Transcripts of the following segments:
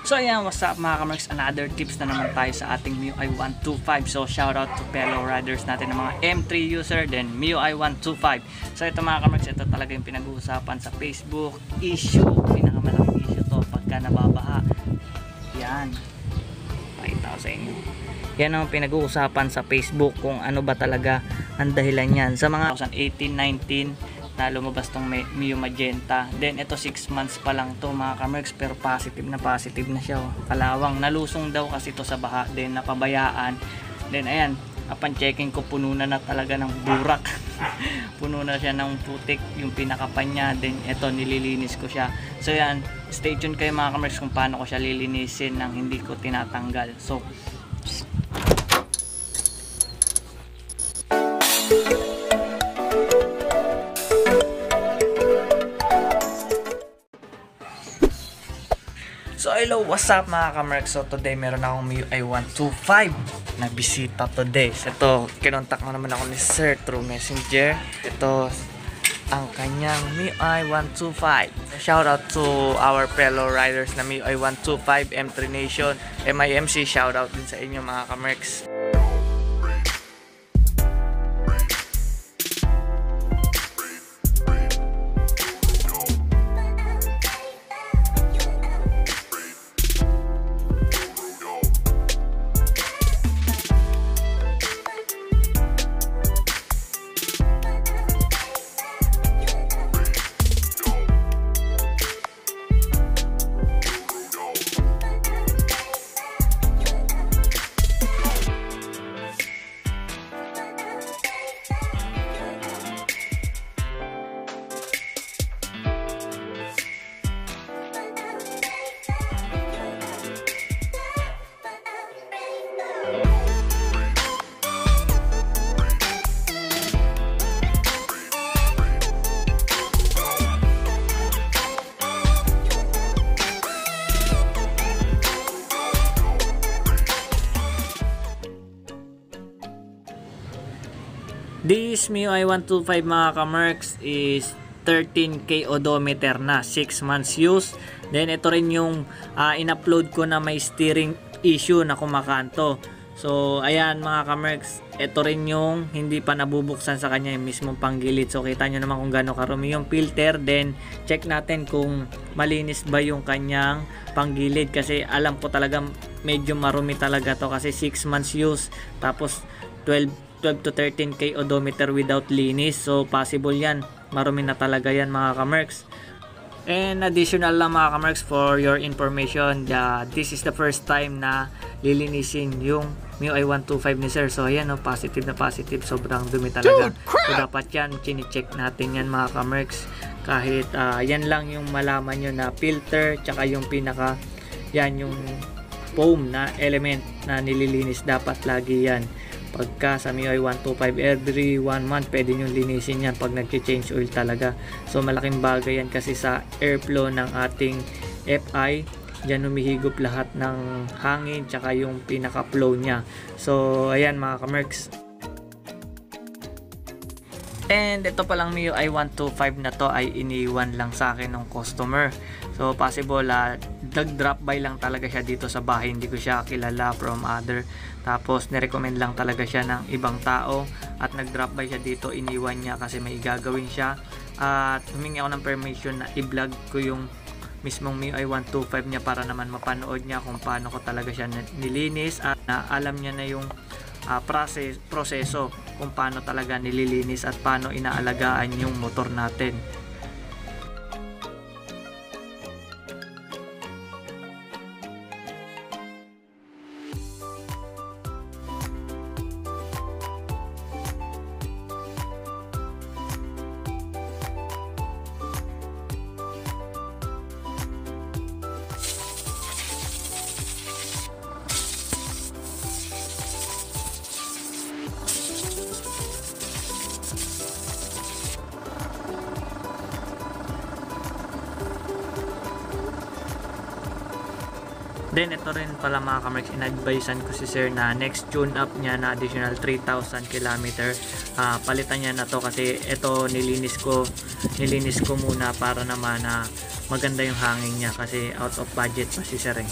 So ayan, what's up mga kamerks, another tips na naman tayo sa ating MIUI 125. So shoutout to fellow riders natin ng mga M3 user, then MIUI 125. So ito mga kamerks, ito talaga yung pinag-uusapan sa Facebook issue. Pinakamalaking issue to pagka nababaha. Yan, pakita ko sa inyo. Yan ang pinag-uusapan sa Facebook kung ano ba talaga ang dahilan yan. Sa mga 2018-19 na lumabas tong Mio Magenta. Then ito 6 months pa lang to mga kamerks, pero positive na siya. Kalawang nalusong daw kasi to sa baha, then napabayaan. Then ayan, upon checking ko, puno na talaga ng burak. Puno na siya ng putik yung pinakapan niya. Then ito, nililinis ko siya. So yan, stay tuned kayo mga kamerks kung paano ko siya lilinisin nang hindi ko tinatanggal. So hello, what's up mga kamerks? So today meron akong MIUI 125 na bisita today. So ito, kinontak mo naman ako ni Sir through Messenger. Ito ang kanyang MIUI 125. Shout out to our fellow riders na MIUI 125, M3 Nation, MIMC. Shout out din sa inyo mga kamerks. This MIUI 125 mga kamerks is 13K odometer na, 6 months use. Then ito rin yung in-upload ko na may steering issue na kumakanto. So ayan mga kamerks, ito rin yung hindi pa nabubuksan sa kanya yung mismong panggilid. So kita nyo naman kung gano'ng karumi yung filter. Then check natin kung malinis ba yung kanyang panggilid, kasi alam ko talaga medyo marumi talaga to kasi 6 months use, tapos 12 to 13K odometer without linis. So possible yan, marumi na talaga yan mga kamerks. And additional lang mga kamerks, for your information, this is the first time na lilinisin yung MIUI 125 ni Sir. So ayan, positive na positive, sobrang dumi talaga. So dapat yan, chine-check natin yan mga kamerks. Kahit yan lang yung malaman nyo na filter, tsaka yung pinaka, yan yung foam na element na nililinis, dapat lagi yan. Pagka sa MIUI 125, every 1 month pwede nyo linisin yan pag nag-change oil talaga. So malaking bagay yan kasi sa airflow ng ating FI, dyan humihigop lahat ng hangin tsaka yung pinaka-flow nya. So ayan mga kamerks. And ito palang MIUI 125 na to ay iniwan lang sa akin ng customer. So possible nag-drop by lang talaga siya dito sa bahay, hindi ko siya kilala from other. Tapos nirecommend lang talaga siya ng ibang tao at nag-drop by siya dito, iniwan niya kasi may gagawin siya. At humingi ako ng permission na i-vlog ko yung mismong MIUI 125 niya para naman mapanood niya kung paano ko talaga siya nilinis, at alam niya na yung proseso kung paano talaga nililinis at paano inaalagaan yung motor natin. Then ito rin pala mga kamarks, in-advisean ko si sir na next tune up niya na additional 3,000 km, palitan niya na to kasi ito nilinis ko muna para naman na maganda yung hangin niya kasi out of budget pa si sir eh.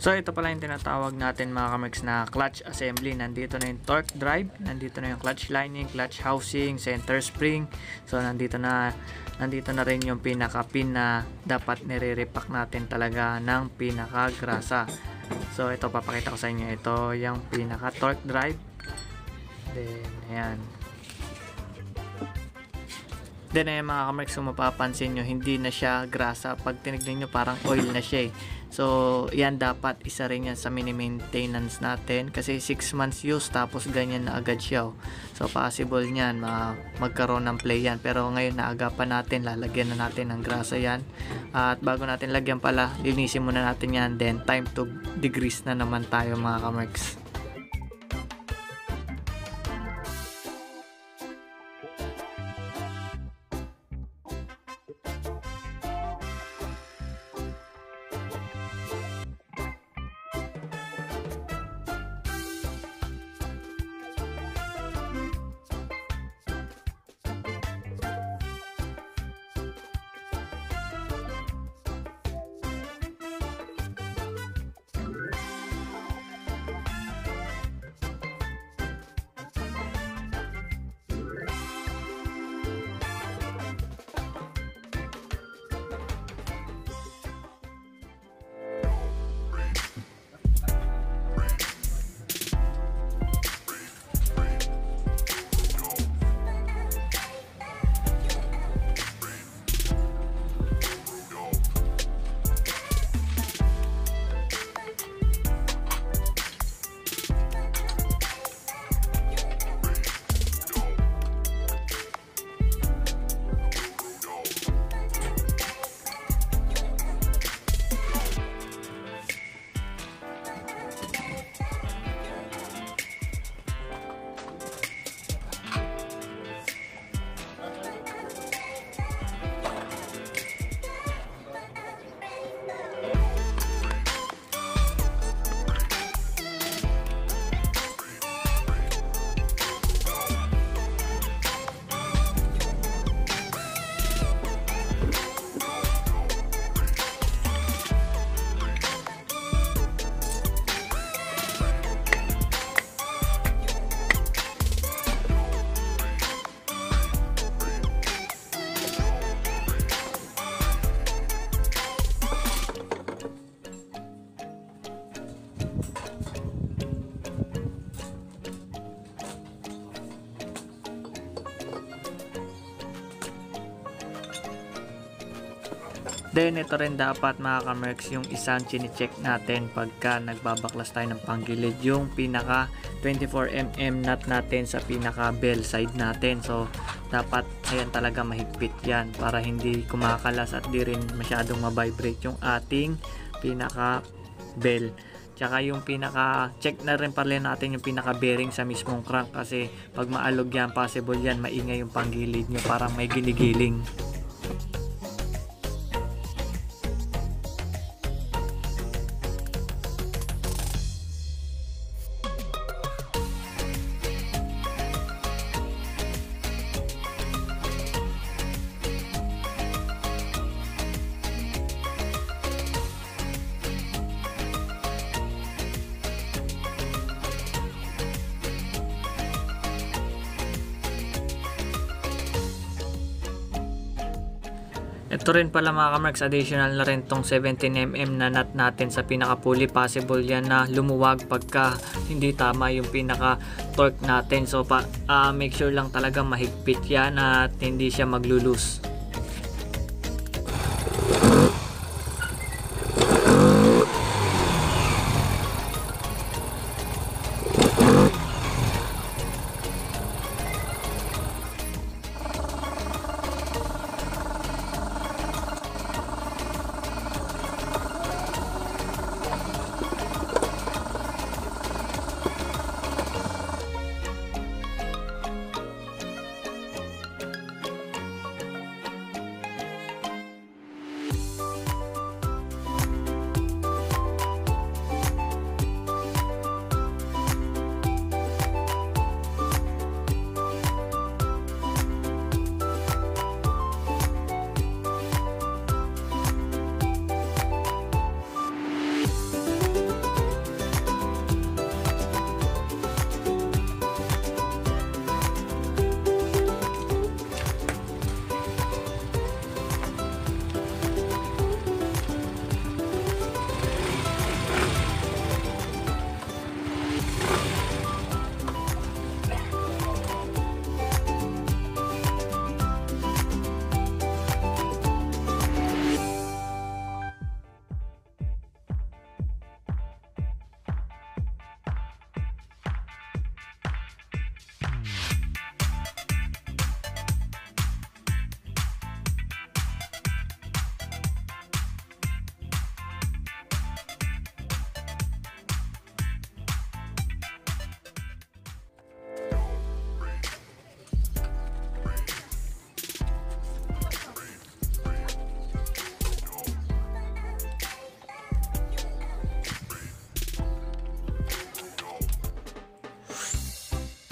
So ito pala yung tinatawag natin mga kamerks na clutch assembly. Nandito na yung torque drive, nandito na yung clutch lining, clutch housing, center spring. So nandito na rin yung pinaka pin na dapat nire-repack natin talaga ng pinaka grasa. So ito papakita ko sa inyo, ito yung pinaka torque drive. Then ayan. Then ayan mga kamerks, kung mapapansin nyo, hindi na siya grasa. Pag tinignan nyo parang oil na siya eh. So yan, dapat isa rin yan sa mini maintenance natin kasi 6 months use tapos ganyan na agad siya. So possible nyan magkaroon ng play yan, pero ngayon naagapan natin, lalagyan na natin ng grasa yan. At bago natin lagyan pala, linisin muna natin yan, then time to degrease na naman tayo mga kamerks. Then ito rin dapat mga kamerks yung isang chine-check natin pagka nagbabaklas tayo ng panggilid, yung pinaka 24mm nut natin sa pinaka bell side natin. So dapat ayan talaga mahigpit yan para hindi kumakalas at di rin masyadong ma-vibrate yung ating pinaka bell. Tsaka yung pinaka check na rin pala natin yung pinaka bearing sa mismong crank, kasi pag maalog yan, possible yan maingay yung panggilid nyo, parang may ginigiling. Ito rin pala mga kamerks, additional na rin tong 17mm na nut natin sa pinaka pulley. Possible yan na lumuwag pagka hindi tama yung pinaka torque natin. So make sure lang talaga mahigpit yan at hindi siya maglulus.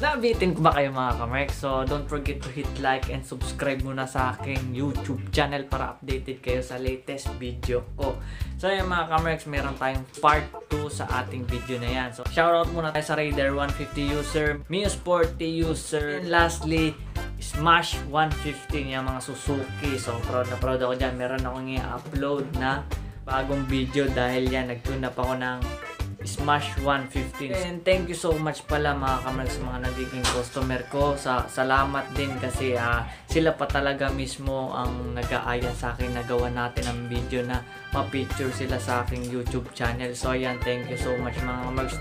Nabitin ko ba kayo mga kamerks? So don't forget to hit like and subscribe muna sa aking YouTube channel para updated kayo sa latest video ko. So yan mga kamerks, meron tayong part 2 sa ating video na yan. So shoutout muna tayo sa Raider 150 user, Mio Sporty user, and lastly Smash 115 yung mga Suzuki. So proud na proud ako dyan. Meron akong i-upload na bagong video dahil yan nag-tune up ako ng Smash 115. And thank you so much pala mga kamerks, mga nagiging customer ko. Salamat din kasi sila pa talaga mismo ang nag-aaya sa akin na gawa natin ang video na ma-picture sila sa aking YouTube channel. So ayan, thank you so much mga kamerks.